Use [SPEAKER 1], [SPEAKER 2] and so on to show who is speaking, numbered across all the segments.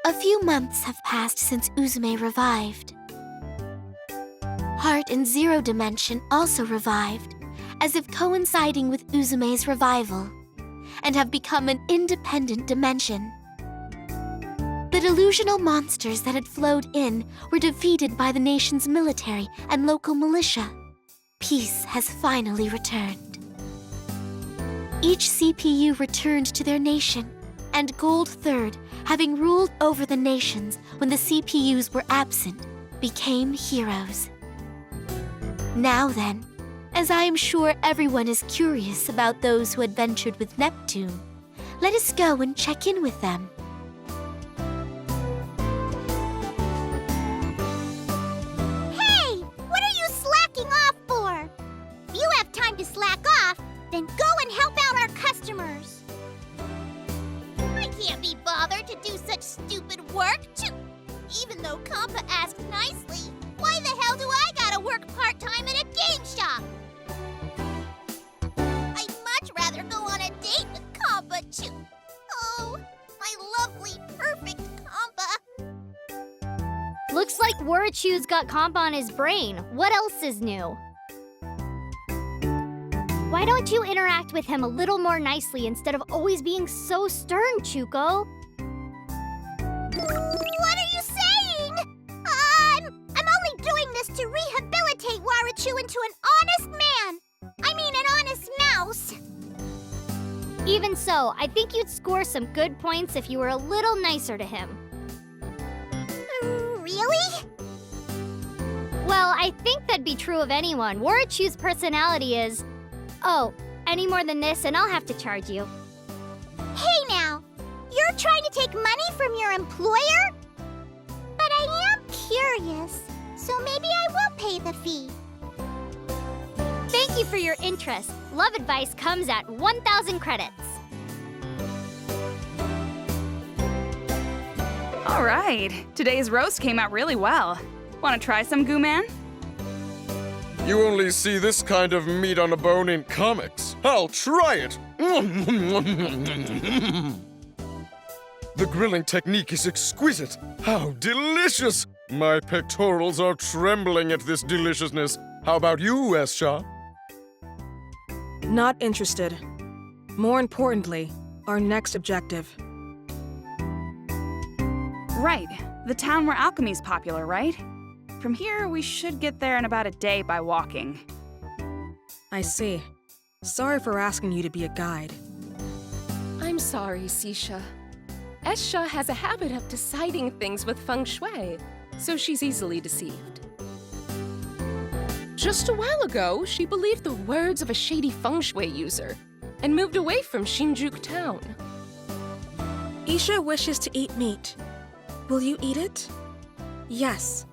[SPEAKER 1] A few months have passed since Uzume revived. Heart and Zero Dimension also revived, as if coinciding with Uzume's revival, and have become an independent dimension. The delusional monsters that had flowed in were defeated by the nation's military and local militia. Peace has finally returned. Each CPU returned to their nation, and Gold Third, having ruled over the nations when the CPUs were absent, became heroes. Now then, as I am sure everyone is curious about those who adventured with Neptune, let us go and check in with them.
[SPEAKER 2] Hey! What are you slacking off for? If you have time to slack off, then go and help out our customers. I can't be bothered to do such stupid work. Even though Compa asked nicely, why the hell do I gotta work part-time at a game shop? I'd much rather go on a date with Compa. Oh, my lovely, perfect Compa.
[SPEAKER 3] Looks like Warachu's got Compa on his brain. What else is new? Why don't you interact with him a little more nicely instead of always being so stern, Chuko?
[SPEAKER 2] What are you saying? I'm only doing this to rehabilitate Warachu into an honest man. I mean, an honest mouse.
[SPEAKER 3] Even so, I think you'd score some good points if you were a little nicer to him.
[SPEAKER 2] Really?
[SPEAKER 3] Well, I think that'd be true of anyone. Warachu's personality is... Oh, any more than this and I'll have to charge you.
[SPEAKER 2] Hey now, you're trying to take money from your employer? But I am curious, so maybe I will pay the fee.
[SPEAKER 3] Thank you for your interest. Love advice comes at 1,000 credits.
[SPEAKER 4] All right, today's roast came out really well. Want to try some, Goo-Man?
[SPEAKER 5] You only see this kind of meat on a bone in comics. I'll try it! The grilling technique is exquisite. How delicious! My pectorals are trembling at this deliciousness. How about you, S-Shaw?
[SPEAKER 6] Not interested. More importantly, our next objective.
[SPEAKER 4] Right, the town where alchemy's popular, right? From here, we should get there in about a day by walking.
[SPEAKER 6] I see. Sorry for asking you to be a guide.
[SPEAKER 7] I'm sorry, Sisha. Esha has a habit of deciding things with feng shui, so she's easily deceived. Just a while ago, she believed the words of a shady feng shui user and moved away from Shinjuku town.
[SPEAKER 6] Isha wishes to eat meat. Will you eat it? Yes.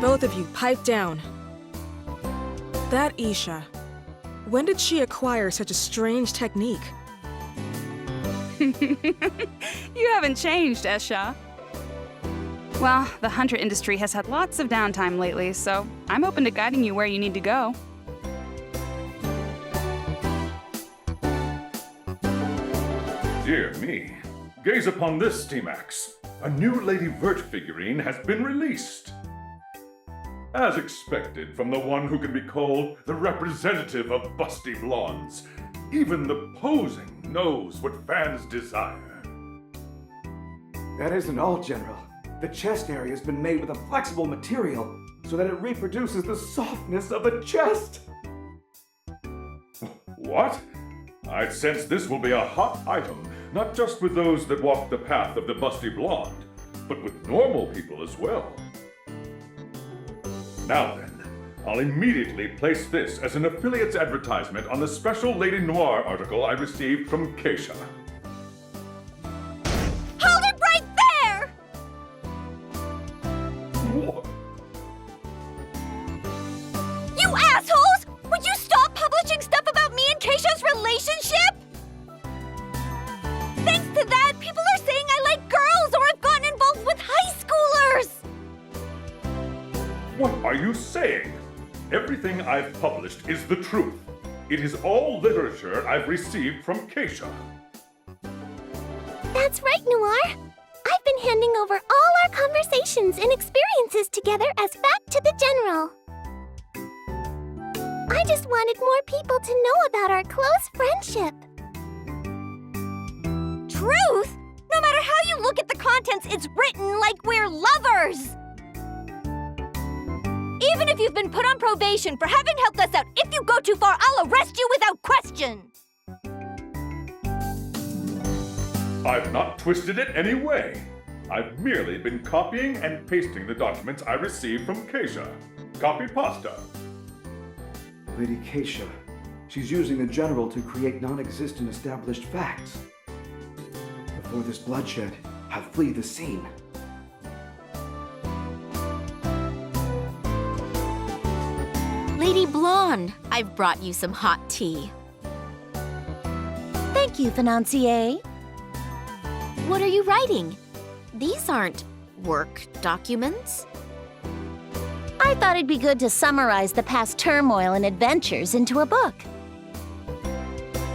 [SPEAKER 6] Both of you, pipe down. That Isha. When did she acquire such a strange technique?
[SPEAKER 4] You haven't changed, Esha. Well, the hunter industry has had lots of downtime lately, so I'm open to guiding you where you need to go.
[SPEAKER 8] Dear me. Gaze upon this, T-Max. A new Lady Vert figurine has been released. As expected from the one who can be called the representative of busty blondes, even the posing knows what fans desire.
[SPEAKER 9] That isn't all, General. The chest area has been made with a flexible material so that it reproduces the softness of a chest.
[SPEAKER 8] What? I sense this will be a hot item, not just with those that walk the path of the busty blonde, but with normal people as well. Now then, I'll immediately place this as an affiliate's advertisement on the special Lady Noir article I received from Keisha.
[SPEAKER 2] Hold it right there!
[SPEAKER 8] What?
[SPEAKER 2] You assholes! Would you stop publishing stuff about me and Keisha's relationship? Thanks to that, people are saying I like girls or I've gotten involved with high schoolers!
[SPEAKER 8] What are you saying? Everything I've published is the truth. It is all literature I've received from Keisha.
[SPEAKER 2] That's right, Noir. I've been handing over all our conversations and experiences together as fact to the General. I just wanted more people to know about our close friendship.
[SPEAKER 10] Truth? No matter how you look at the contents, it's written like we're lovers! Even if you've been put on probation for having helped us out, if you go too far, I'll arrest you without question!
[SPEAKER 8] I've not twisted it any way. I've merely been copying and pasting the documents I received from Keisha. Copy pasta.
[SPEAKER 9] Lady Keisha. She's using the General to create non-existent established facts. Before this bloodshed, I'll flee the scene.
[SPEAKER 1] Lady Blonde, I've brought you some hot tea. Thank you, Financier. What are you writing? These aren't work documents.
[SPEAKER 11] I thought it'd be good to summarize the past turmoil and adventures into a book.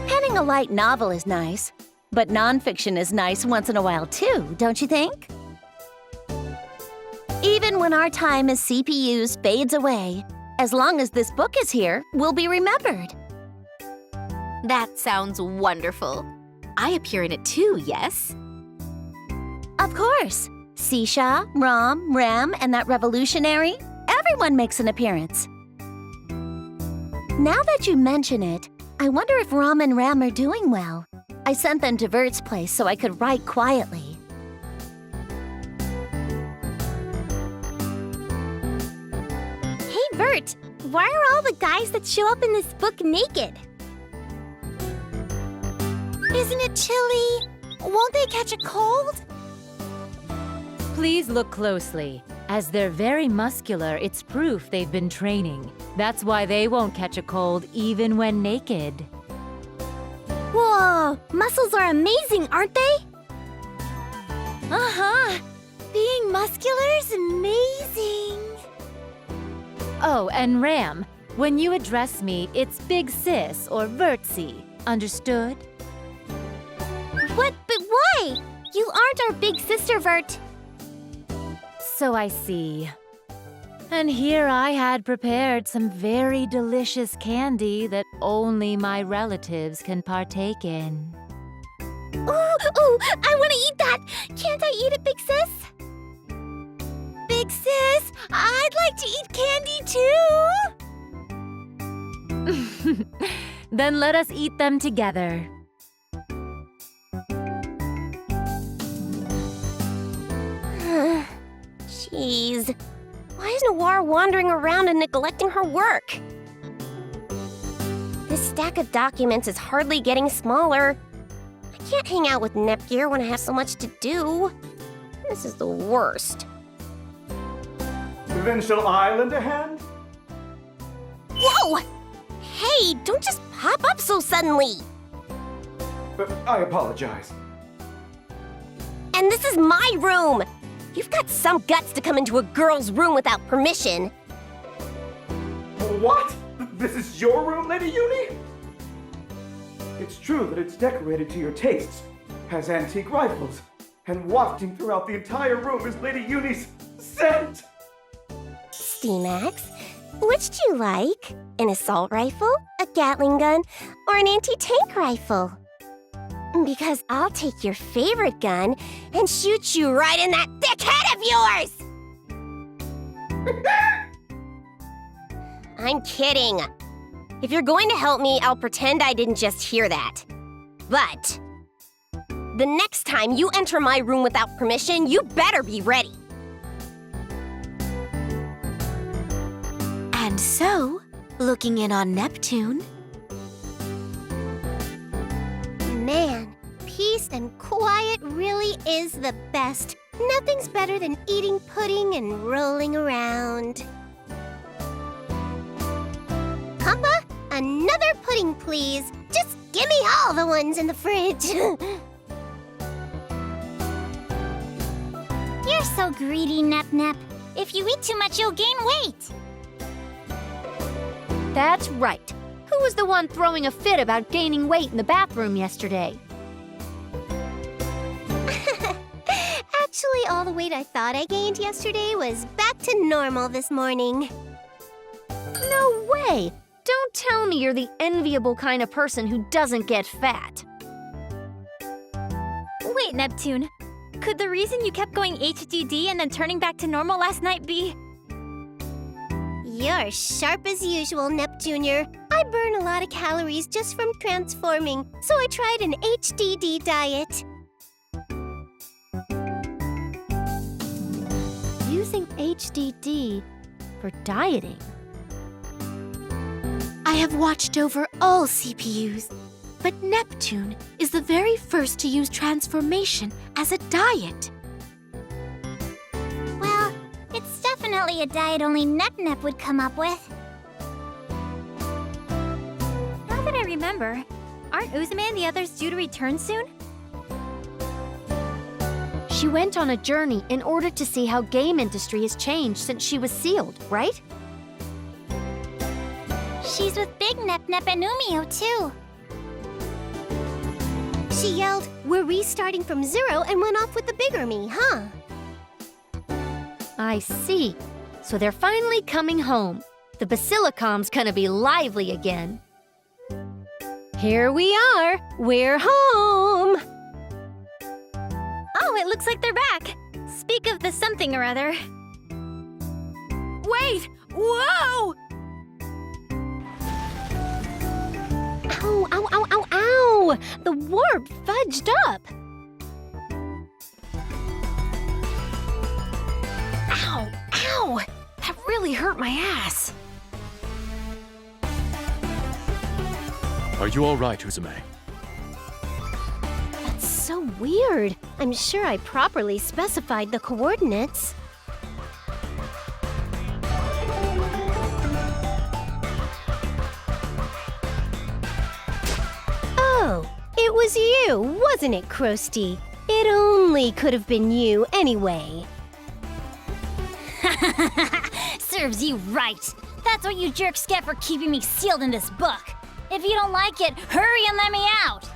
[SPEAKER 11] Penning a light novel is nice, but nonfiction is nice once in a while too, don't you think? Even when our time as CPUs fades away, as long as this book is here, we'll be remembered.
[SPEAKER 1] That sounds wonderful. I appear in it too, yes?
[SPEAKER 11] Of course. Sisha, Rom, Ram, and that revolutionary, everyone makes an appearance. Now that you mention it, I wonder if Rom and Ram are doing well. I sent them to Vert's place so I could write quietly.
[SPEAKER 2] Hey, Vert, why are all the guys that show up in this book naked? Isn't it chilly? Won't they catch a cold?
[SPEAKER 12] Please look closely. As they're very muscular, it's proof they've been training. That's why they won't catch a cold even when naked.
[SPEAKER 2] Whoa, muscles are amazing, aren't they?
[SPEAKER 1] Uh-huh. Being muscular is amazing.
[SPEAKER 12] Oh, and Ram, when you address me, it's Big Sis or Vertsy. Understood?
[SPEAKER 2] What? But why? You aren't our big sister, Vert.
[SPEAKER 12] So I see. And here I had prepared some very delicious candy that only my relatives can partake in.
[SPEAKER 2] Ooh, I want to eat that! Can't I eat it, Big Sis? Big Sis, I'd like to eat candy too!
[SPEAKER 12] Then let us eat them together.
[SPEAKER 2] Jeez. Why is Noir wandering around and neglecting her work? This stack of documents is hardly getting smaller. I can't hang out with Nepgear when I have so much to do. This is the worst.
[SPEAKER 9] Provincial Island a hand?
[SPEAKER 2] Whoa! Hey, don't just pop up so suddenly!
[SPEAKER 9] I apologize.
[SPEAKER 2] And this is my room! You've got some guts to come into a girl's room without permission.
[SPEAKER 9] What? This is your room, Lady Uni? It's true that it's decorated to your tastes, has antique rifles, and wafting throughout the entire room is Lady Uni's scent!
[SPEAKER 2] Steamax, which do you like? An assault rifle, a Gatling gun, or an anti-tank rifle? Because I'll take your favorite gun and shoot you right in that thick head of yours! I'm kidding. If you're going to help me, I'll pretend I didn't just hear that. But the next time you enter my room without permission, you better be ready.
[SPEAKER 1] And so, looking in on Neptune,
[SPEAKER 2] Man, peace and quiet really is the best. Nothing's better than eating pudding and rolling around. Papa, another pudding, please. Just give me all the ones in the fridge.
[SPEAKER 10] You're so greedy, Nep. If you eat too much, you'll gain weight.
[SPEAKER 3] That's right. Who was the one throwing a fit about gaining weight in the bathroom yesterday?
[SPEAKER 2] At All the weight I thought I gained yesterday was back to normal this morning.
[SPEAKER 10] No way! Don't tell me you're the enviable kind of person who doesn't get fat.
[SPEAKER 3] Wait, Neptune. Could the reason you kept going HDD and then turning back to normal last night be...
[SPEAKER 2] You're sharp as usual, Nep Jr. I burn a lot of calories just from transforming, so I tried an HDD diet.
[SPEAKER 12] Using HDD for dieting.
[SPEAKER 1] I have watched over all CPUs, but Neptune is the very first to use transformation as a diet.
[SPEAKER 2] Well, it's definitely a diet only Nep would come up with.
[SPEAKER 3] Now that I remember, aren't Uzume and the others due to return soon?
[SPEAKER 10] She went on a journey in order to see how game industry has changed since she was sealed, right?
[SPEAKER 2] She's with Big Nep and Umio, too. She yelled, "We're restarting from zero," and went off with the bigger me, huh?
[SPEAKER 10] I see. So they're finally coming home. The Basilicom's gonna be lively again.
[SPEAKER 11] Here we are. We're home.
[SPEAKER 3] Oh, it looks like they're back. Speak of the something or other.
[SPEAKER 6] Wait! Whoa!
[SPEAKER 11] Ow, ow, ow, ow, ow! The warp fudged up.
[SPEAKER 6] Ow! Ow! That really hurt my ass.
[SPEAKER 13] Are you all right, Uzume?
[SPEAKER 11] That's so weird. I'm sure I properly specified the coordinates. Oh, it was you, wasn't it, Krusty? It only could have been you anyway.
[SPEAKER 3] Serves you right. That's what you jerks get for keeping me sealed in this book. If you don't like it, hurry and let me out.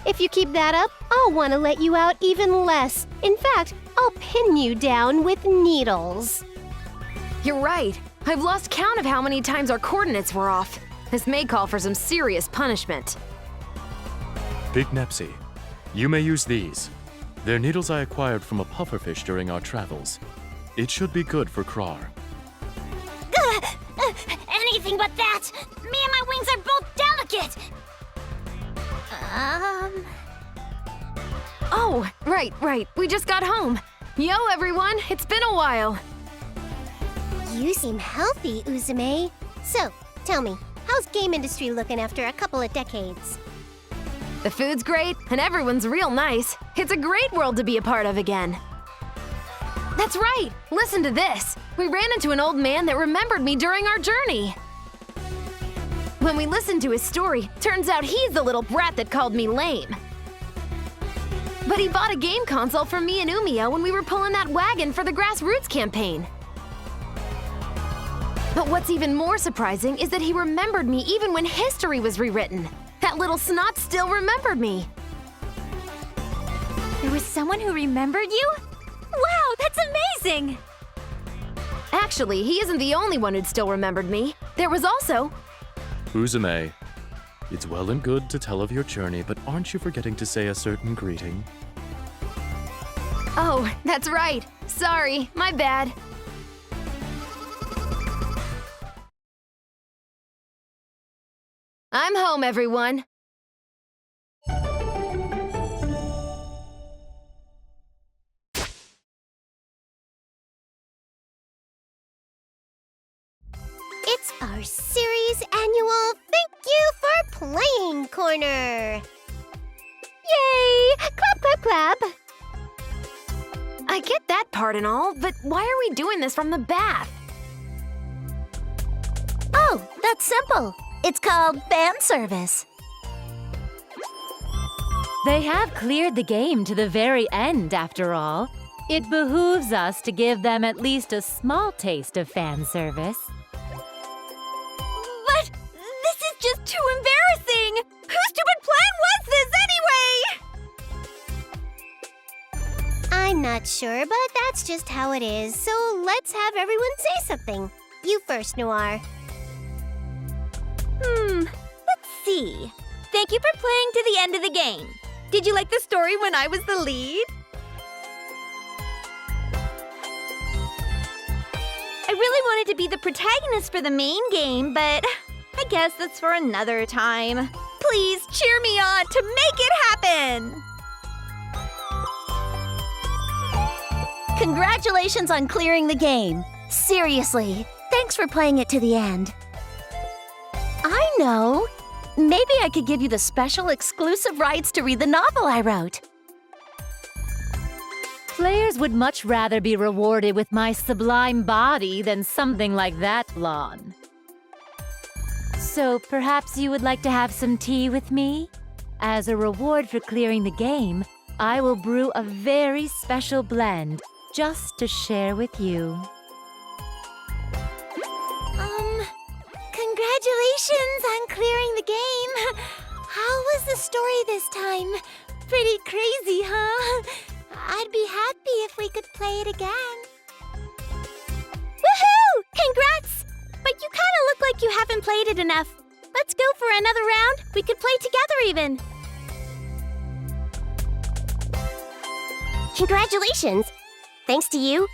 [SPEAKER 11] If you keep that up, I'll want to let you out even less. In fact, I'll pin you down with needles.
[SPEAKER 14] You're right. I've lost count of how many times our coordinates were off. This may call for some serious punishment.
[SPEAKER 13] Big Nepsy, you may use these. They're needles I acquired from a pufferfish during our travels. It should be good for Krar.
[SPEAKER 3] Anything but that! Me and my wings are both delicate!
[SPEAKER 14] Oh, right. We just got home. Yo, everyone, it's been a while.
[SPEAKER 2] You seem healthy, Uzume. So, tell me, how's game industry looking after a couple of decades?
[SPEAKER 14] The food's great, and everyone's real nice. It's a great world to be a part of again. That's right! Listen to this! We ran into an old man that remembered me during our journey. When we listened to his story, turns out he's the little brat that called me lame. But he bought a game console for me and Umio when we were pulling that wagon for the Grassroots campaign. But what's even more surprising is that he remembered me even when history was rewritten. That little snot still remembered me.
[SPEAKER 3] There was someone who remembered you? Wow, that's amazing!
[SPEAKER 14] Actually, he isn't the only one who'd still remembered me. There was also...
[SPEAKER 13] Uzume, it's well and good to tell of your journey, but aren't you forgetting to say a certain greeting?
[SPEAKER 14] Oh, that's right. Sorry, my bad. I'm home, everyone.
[SPEAKER 2] It's our series annual Thank You for Playing Corner!
[SPEAKER 11] Yay! Clap, clap, clap!
[SPEAKER 14] I get that part and all, but why are we doing this from the bath?
[SPEAKER 11] Oh, that's simple. It's called fan service.
[SPEAKER 12] They have cleared the game to the very end, after all. It behooves us to give them at least a small taste of fan service.
[SPEAKER 10] But this is just too embarrassing! Whose stupid plan was this anyway?
[SPEAKER 2] I'm not sure, but that's just how it is. So let's have everyone say something. You first, Noir.
[SPEAKER 10] Let's see. Thank you for playing to the end of the game. Did you like the story when I was the lead? I really wanted to be the protagonist for the main game, but I guess that's for another time. Please cheer me on to make it happen!
[SPEAKER 11] Congratulations on clearing the game. Seriously, thanks for playing it to the end. I know. Maybe I could give you the special exclusive rights to read the novel I wrote.
[SPEAKER 12] Players would much rather be rewarded with my sublime body than something like that, Blonde. So perhaps you would like to have some tea with me? As a reward for clearing the game, I will brew a very special blend just to share with you.
[SPEAKER 2] Congratulations on clearing the game. How was the story this time? Pretty crazy, huh? I'd be happy if we could play it again. Woohoo! Congrats! But you kind of look like you haven't played it enough. Let's go for another round. We could play together even. Congratulations! Thanks to you,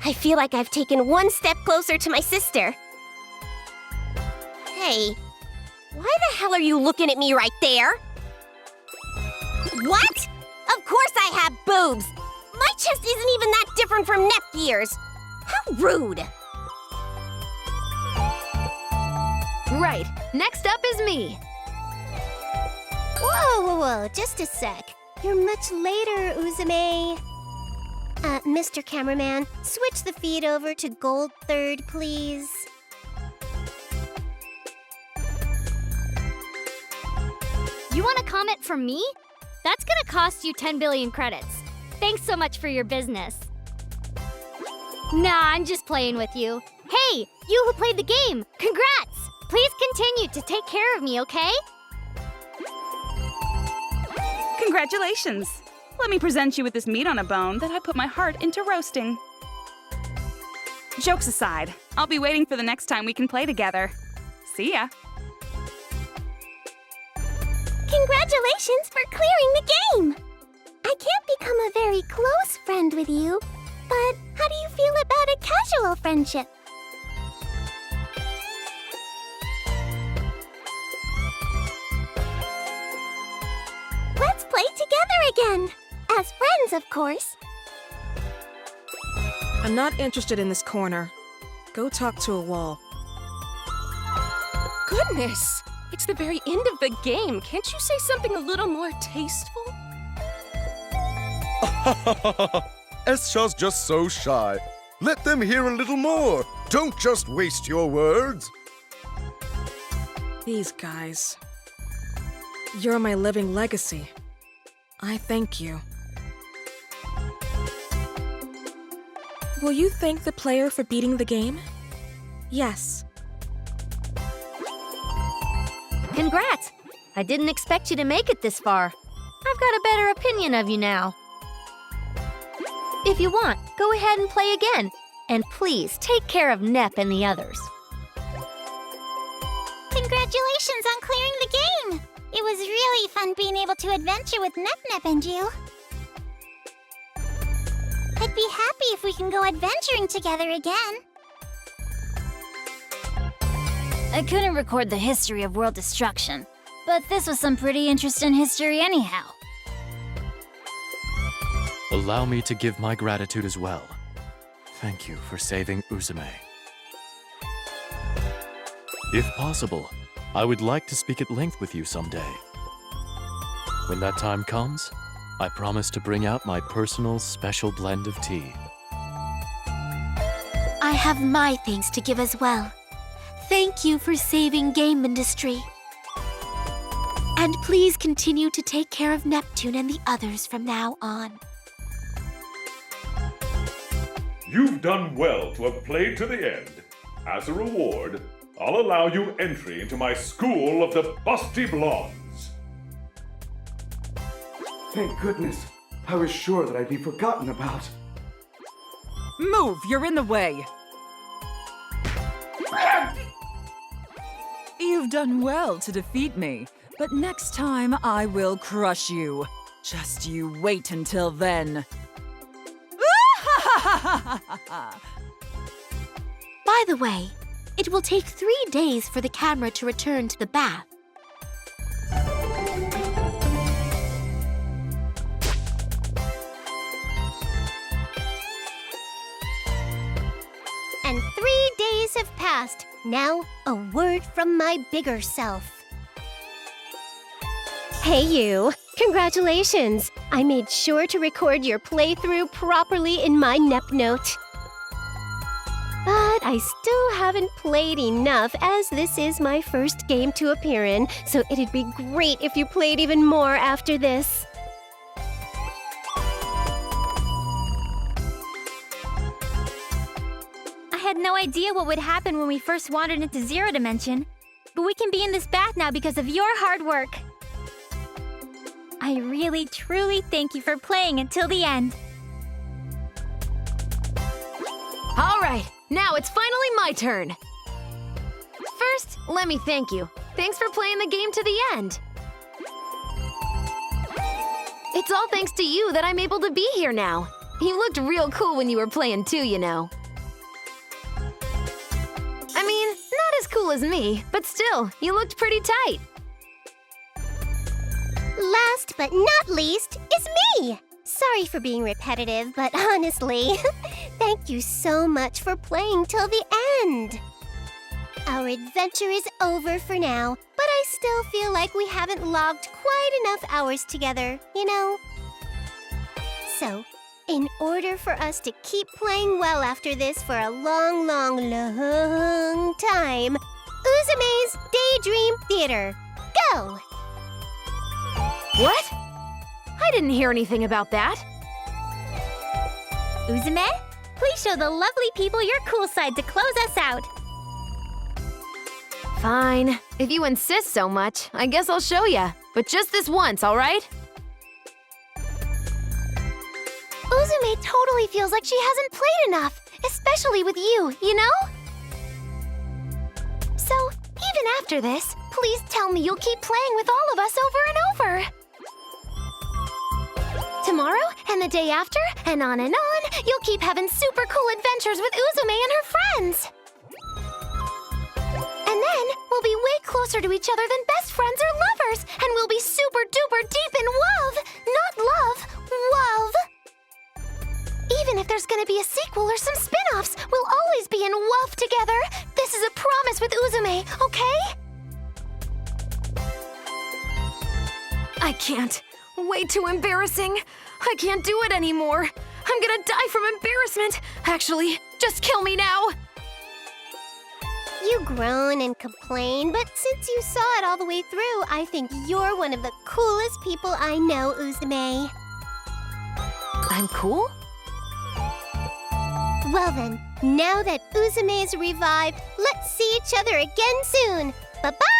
[SPEAKER 2] I feel like I've taken one step closer to my sister. Hey, why the hell are you looking at me right there? What? Of course I have boobs! My chest isn't even that different from Nepgear's. How rude!
[SPEAKER 14] Right, next up is me.
[SPEAKER 2] Whoa, just a sec. You're much later, Uzume. Mr. Cameraman, switch the feed over to Gold 3rd, please.
[SPEAKER 3] You want a comment from me? That's gonna cost you 10 billion credits. Thanks so much for your business. Nah, I'm just playing with you. Hey, you who played the game, congrats! Please continue to take care of me, okay?
[SPEAKER 4] Congratulations! Let me present you with this meat on a bone that I put my heart into roasting. Jokes aside, I'll be waiting for the next time we can play together. See ya!
[SPEAKER 2] Congratulations for clearing the game! I can't become a very close friend with you, but how do you feel about a casual friendship? Let's play together again! As friends, of course.
[SPEAKER 6] I'm not interested in this corner. Go talk to a wall.
[SPEAKER 7] Goodness! It's the very end of the game. Can't you say something a little more tasteful?
[SPEAKER 5] Escha's just so shy. Let them hear a little more. Don't just waste your words.
[SPEAKER 6] These guys. You're my living legacy. I thank you. Will you thank the player for beating the game? Yes.
[SPEAKER 10] Congrats! I didn't expect you to make it this far. I've got a better opinion of you now. If you want, go ahead and play again. And please take care of Nep and the others.
[SPEAKER 2] Congratulations on clearing the game! It was really fun being able to adventure with Nep and you. I'd be happy if we can go adventuring together again.
[SPEAKER 11] I couldn't record the history of world destruction, but this was some pretty interesting history anyhow.
[SPEAKER 13] Allow me to give my gratitude as well. Thank you for saving Uzume. If possible, I would like to speak at length with you someday. When that time comes, I promise to bring out my personal special blend of tea.
[SPEAKER 1] I have my thanks to give as well. Thank you for saving game industry. And please continue to take care of Neptune and the others from now on.
[SPEAKER 8] You've done well to have played to the end. As a reward, I'll allow you entry into my school of the Busty Blondes.
[SPEAKER 9] Thank goodness. I was sure that I'd be forgotten about.
[SPEAKER 15] Move! You're in the way! You've done well to defeat me, but next time I will crush you. Just you wait until then.
[SPEAKER 1] By the way, it will take 3 days for the camera to return to the bath.
[SPEAKER 2] And 3 days have passed. Now, a word from my bigger self. Hey you! Congratulations! I made sure to record your playthrough properly in my Nep note. But I still haven't played enough, as this is my first game to appear in, so it'd be great if you played even more after this.
[SPEAKER 3] I had no idea what would happen when we first wandered into Zero Dimension, but we can be in this bath now because of your hard work. I really, truly thank you for playing until the end.
[SPEAKER 14] All right, now it's finally my turn. First, let me thank you. Thanks for playing the game to the end. It's all thanks to you that I'm able to be here now. You looked real cool when you were playing too, you know. I mean, not as cool as me, but still, you looked pretty tight.
[SPEAKER 2] Last but not least is me! Sorry for being repetitive, but honestly, thank you so much for playing till the end. Our adventure is over for now, but I still feel like we haven't logged quite enough hours together, you know? So, in order for us to keep playing well after this for a long, long, long time, Uzume's Daydream Theater, go!
[SPEAKER 14] What? I didn't hear anything about that.
[SPEAKER 3] Uzume, please show the lovely people your cool side to close us out.
[SPEAKER 14] Fine. If you insist so much, I guess I'll show ya. But just this once, all right?
[SPEAKER 2] Uzume totally feels like she hasn't played enough, especially with you, you know? So, even after this, please tell me you'll keep playing with all of us over and over. Tomorrow, and the day after, and on, you'll keep having super cool adventures with Uzume and her friends. And then, we'll be way closer to each other than best friends or lovers, and we'll be super duper deep in love. Not love, love. Even if there's gonna be a sequel or some spin-offs, we'll always be in love together. This is a promise with Uzume, okay?
[SPEAKER 14] I can't. Way too embarrassing. I can't do it anymore. I'm gonna die from embarrassment. Actually, just kill me now.
[SPEAKER 2] You groan and complain, but since you saw it all the way through, I think you're one of the coolest people I know, Uzume.
[SPEAKER 14] I'm cool?
[SPEAKER 2] Well then, now that Uzume is revived, let's see each other again soon. Bye-bye!